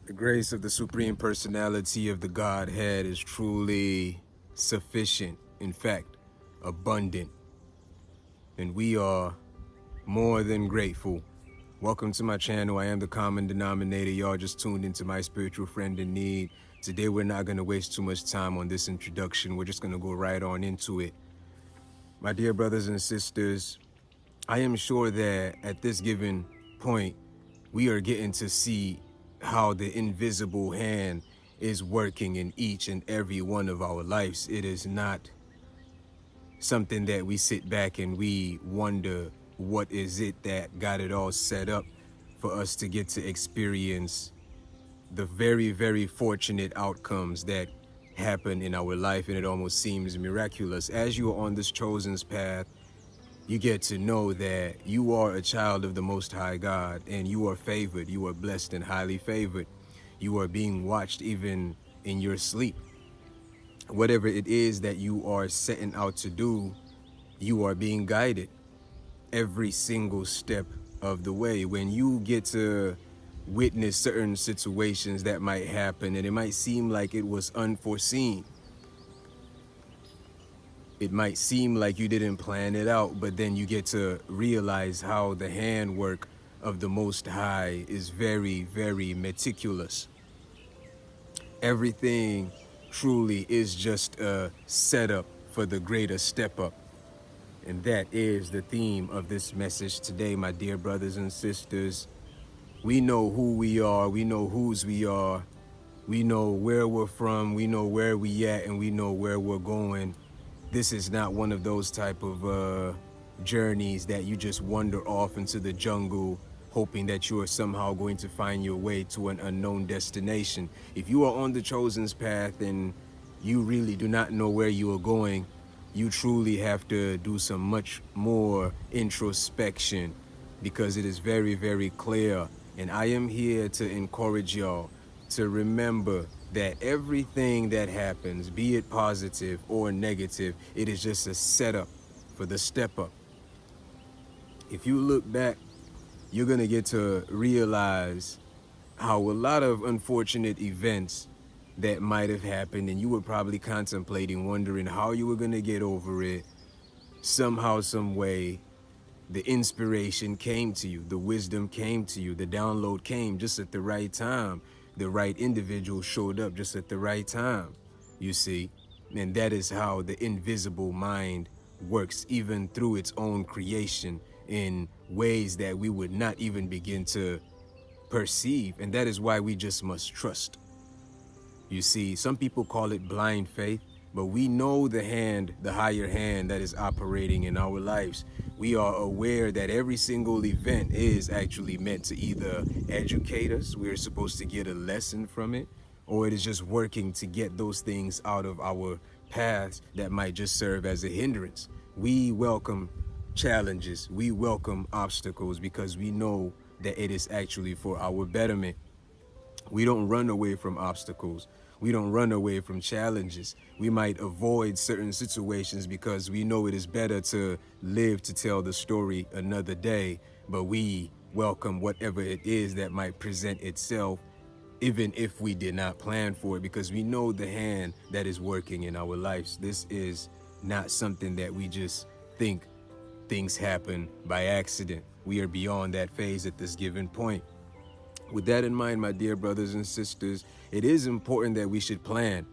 The grace of the Supreme Personality of the Godhead is truly sufficient, in fact, abundant, and we are more than grateful. Welcome to my channel. I am the Common Denominator. Y'all just tuned into my spiritual friend in need. Today, we're not going to waste too much time on this introduction. We're just going to go right on into it. My dear brothers and sisters, I am sure that at this given point, we are getting to see how the invisible hand is working in each and every one of our lives. It is not something that we sit back and we wonder what is it that got it all set up for us to get to experience the very, very fortunate outcomes that happen in our life, and it almost seems miraculous. As you are on this chosen's path, you get to know that you are a child of the Most High God, and you are favored, you are blessed and highly favored. You are being watched even in your sleep. Whatever it is that you are setting out to do, you are being guided every single step of the way. When you get to witness certain situations that might happen, and it might seem like it was unforeseen, it might seem like you didn't plan it out, but then you get to realize how the handwork of the Most High is very, very meticulous. Everything truly is just a setup for the greater step up. And that is the theme of this message today, my dear brothers and sisters. We know who we are, we know whose we are, we know where we're from, we know where we at, and we know where we're going. This is not one of those type of journeys that you just wander off into the jungle hoping that you are somehow going to find your way to an unknown destination. If you are on the chosen's path and you really do not know where you are going, you truly have to do some much more introspection, because it is very, very clear. And I am here to encourage y'all to remember that everything that happens, be it positive or negative, it is just a setup for the step up. If you look back, you're going to get to realize how a lot of unfortunate events that might have happened, and you were probably contemplating, wondering how you were going to get over it. Somehow, some way, the inspiration came to you, the wisdom came to you, the download came just at the right time. The right individual showed up just at the right time, you see. And that is how the invisible mind works, even through its own creation, in ways that we would not even begin to perceive. And that is why we just must trust. You see, some people call it blind faith, but we know the hand, the higher hand that is operating in our lives. We are aware that every single event is actually meant to either educate us, we're supposed to get a lesson from it, or it is just working to get those things out of our paths that might just serve as a hindrance. We welcome challenges, we welcome obstacles, because we know that it is actually for our betterment. We don't run away from obstacles. We don't run away from challenges. We might avoid certain situations because we know it is better to live to tell the story another day, but we welcome whatever it is that might present itself, even if we did not plan for it, because we know the hand that is working in our lives. This is not something that we just think things happen by accident. We are beyond that phase at this given point. With that in mind, my dear brothers and sisters, it is important that we should plan.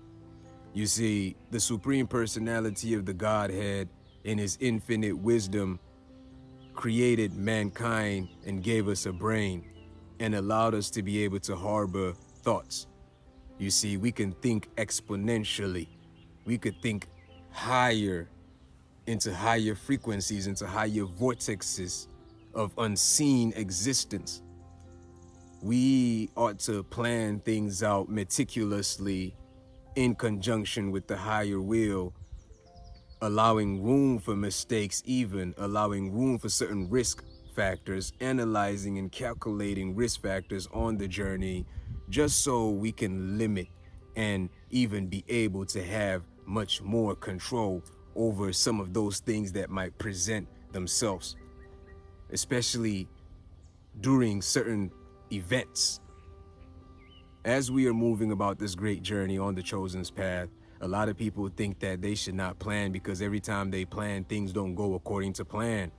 You see, the Supreme Personality of the Godhead, in his infinite wisdom, created mankind and gave us a brain and allowed us to be able to harbor thoughts. You see, we can think exponentially. We could think higher, into higher frequencies, into higher vortexes of unseen existence. We ought to plan things out meticulously in conjunction with the higher will, allowing room for mistakes, even allowing room for certain risk factors, analyzing and calculating risk factors on the journey, just so we can limit and even be able to have much more control over some of those things that might present themselves, especially during certain events. As we are moving about this great journey on the chosen's path, a lot of people think that they should not plan because every time they plan, things don't go according to plan.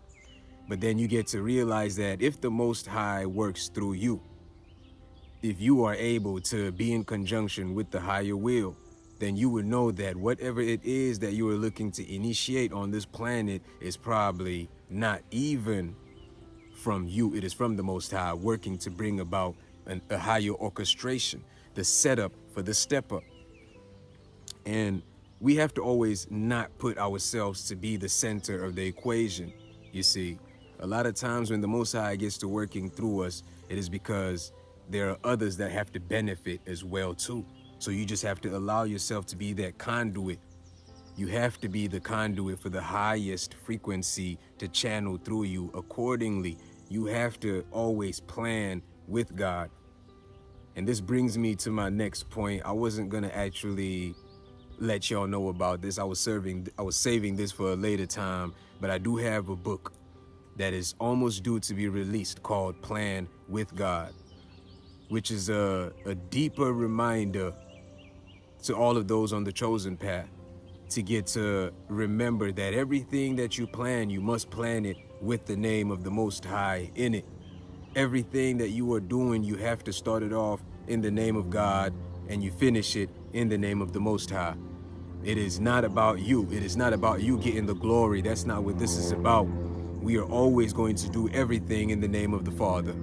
But then you get to realize that if the Most High works through you, if you are able to be in conjunction with the higher will, then you would know that whatever it is that you are looking to initiate on this planet is probably not even from you. It is from the Most High working to bring about a higher orchestration, the setup for the step up. And we have to always not put ourselves to be the center of the equation. You see, a lot of times when the Most High gets to working through us, it is because there are others that have to benefit as well too. So you just have to allow yourself to be that conduit. You have to be the conduit for the highest frequency to channel through you accordingly. You have to always plan with God. And this brings me to my next point. I wasn't going to actually let y'all know about this. I was saving this for a later time, but I do have a book that is almost due to be released called Plan with God, which is a deeper reminder to all of those on the chosen path to get to remember that everything that you plan, you must plan it with the name of the Most High in it. Everything that you are doing, you have to start it off in the name of God and you finish it in the name of the Most High. It is not about you. It is not about you getting the glory. That's not what this is about. We are always going to do everything in the name of the Father.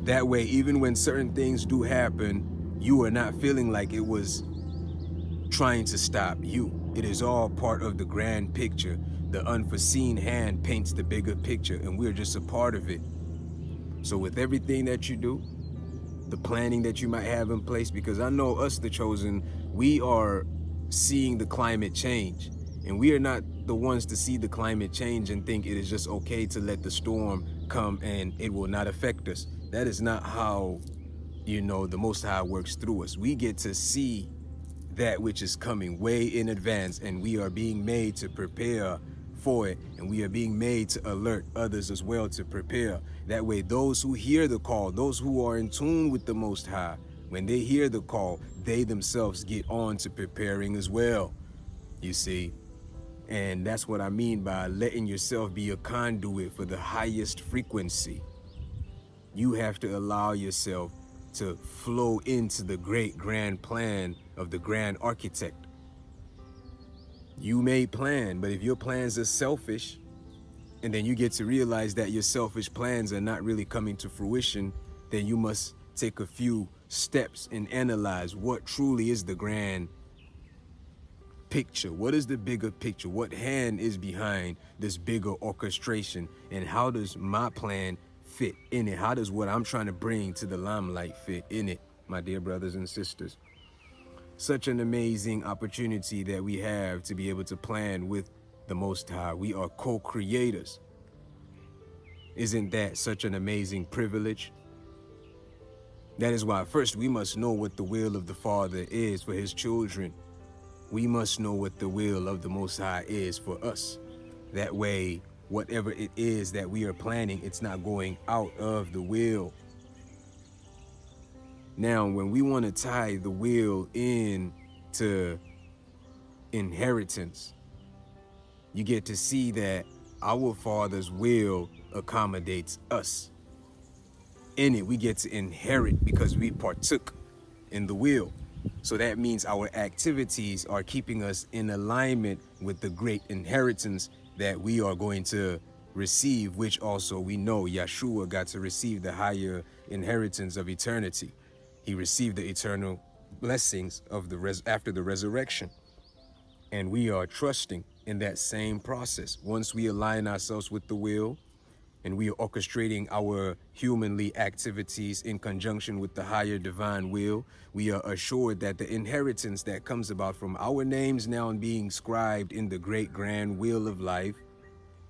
That way, even when certain things do happen, you are not feeling like it was trying to stop you. It is all part of the grand picture. The unforeseen hand paints the bigger picture, and we're just a part of it. So with everything that you do, the planning that you might have in place, because I know us, the chosen, we are seeing the climate change, and we are not the ones to see the climate change and think it is just okay to let the storm come and it will not affect us. That is not how, the Most High works through us. We get to see that which is coming way in advance, and we are being made to prepare for it, and we are being made to alert others as well to prepare. That way, those who hear the call, those who are in tune with the Most High, when they hear the call, they themselves get on to preparing as well, you see. And that's what I mean by letting yourself be a conduit for the highest frequency. You have to allow yourself to flow into the great grand plan of the grand architect. You may plan, but if your plans are selfish, and then you get to realize that your selfish plans are not really coming to fruition, then you must take a few steps and analyze what truly is the grand picture. What is the bigger picture? What hand is behind this bigger orchestration? And how does my plan fit in it? How does what I'm trying to bring to the limelight fit in it, my dear brothers and sisters? Such an amazing opportunity that we have to be able to plan with the Most High. We are co-creators. Isn't that such an amazing privilege? That is why first we must know what the will of the Father is for his children. We must know what the will of the Most High is for us. That way, whatever it is that we are planning, it's not going out of the will. Now, when we want to tie the will in to inheritance, you get to see that our Father's will accommodates us. In it, we get to inherit because we partook in the will. So that means our activities are keeping us in alignment with the great inheritance that we are going to receive, which also we know Yeshua got to receive the higher inheritance of eternity. He received the eternal blessings of after the resurrection. And we are trusting in that same process. Once we align ourselves with the will, and we are orchestrating our humanly activities in conjunction with the higher divine will, we are assured that the inheritance that comes about from our names now being scribed in the great grand wheel of life,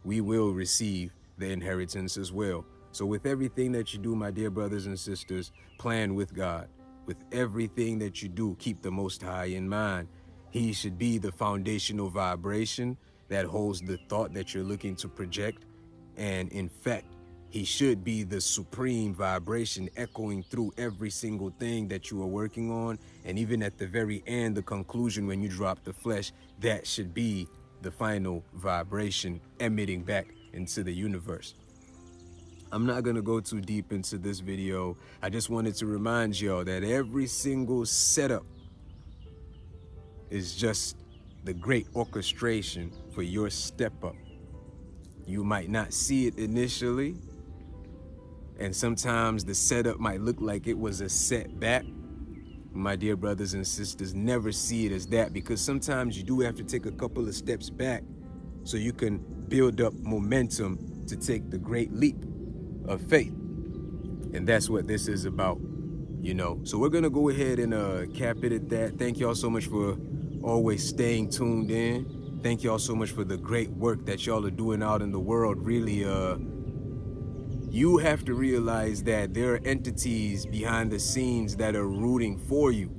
we will receive the inheritance as well. So with everything that you do, my dear brothers and sisters, plan with God. With everything that you do, keep the Most High in mind. He should be the foundational vibration that holds the thought that you're looking to project. And in fact, He should be the supreme vibration echoing through every single thing that you are working on. And even at the very end, the conclusion when you drop the flesh, that should be the final vibration emitting back into the universe. I'm not gonna go too deep into this video. I just wanted to remind y'all that every single setup is just the great orchestration for your step up. You might not see it initially, and sometimes the setup might look like it was a setback. My dear brothers and sisters, never see it as that, because sometimes you do have to take a couple of steps back so you can build up momentum to take the great leap of faith. And that's what this is about, you know. So we're gonna go ahead and cap it at that. Thank y'all so much for always staying tuned in. Thank y'all so much for the great work that y'all are doing out in the world. Really, you have to realize that there are entities behind the scenes that are rooting for you.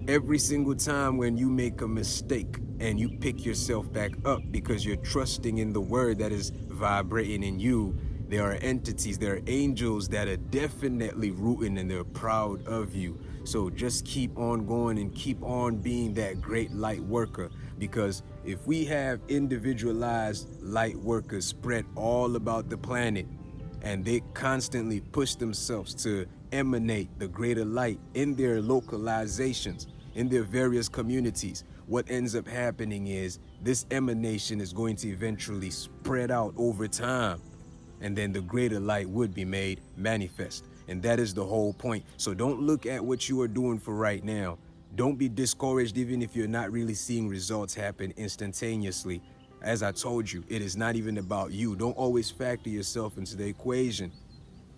Every single time when you make a mistake and you pick yourself back up because you're trusting in the word that is vibrating in you, there are entities, there are angels that are definitely rooting and they're proud of you. So just keep on going and keep on being that great light worker, because if we have individualized light workers spread all about the planet, and they constantly push themselves to emanate the greater light in their localizations, in their various communities, what ends up happening is this emanation is going to eventually spread out over time, and then the greater light would be made manifest. And that is the whole point. So don't look at what you are doing for right now. Don't be discouraged even if you're not really seeing results happen instantaneously. As I told you, it is not even about you. Don't always factor yourself into the equation.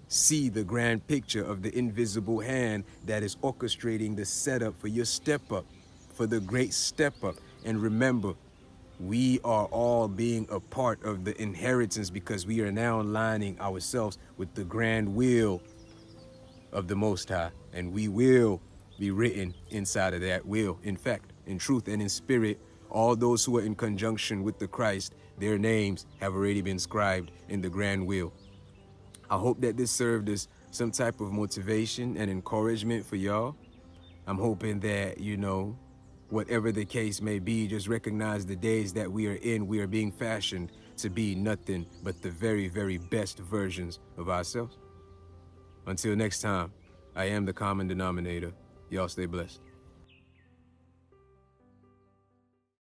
See the grand picture of the invisible hand that is orchestrating the setup for your step up, for the great step up. And remember, we are all being a part of the inheritance, because we are now aligning ourselves with the grand will of the Most High, and we will be written inside of that will. In fact, in truth and in spirit, all those who are in conjunction with the Christ, their names have already been scribed in the grand will. I hope that this served as some type of motivation and encouragement for y'all. I'm hoping that, you know, whatever the case may be, just recognize the days that we are in. We are being fashioned to be nothing but the very, very best versions of ourselves. Until next time, I am the common denominator. Y'all stay blessed.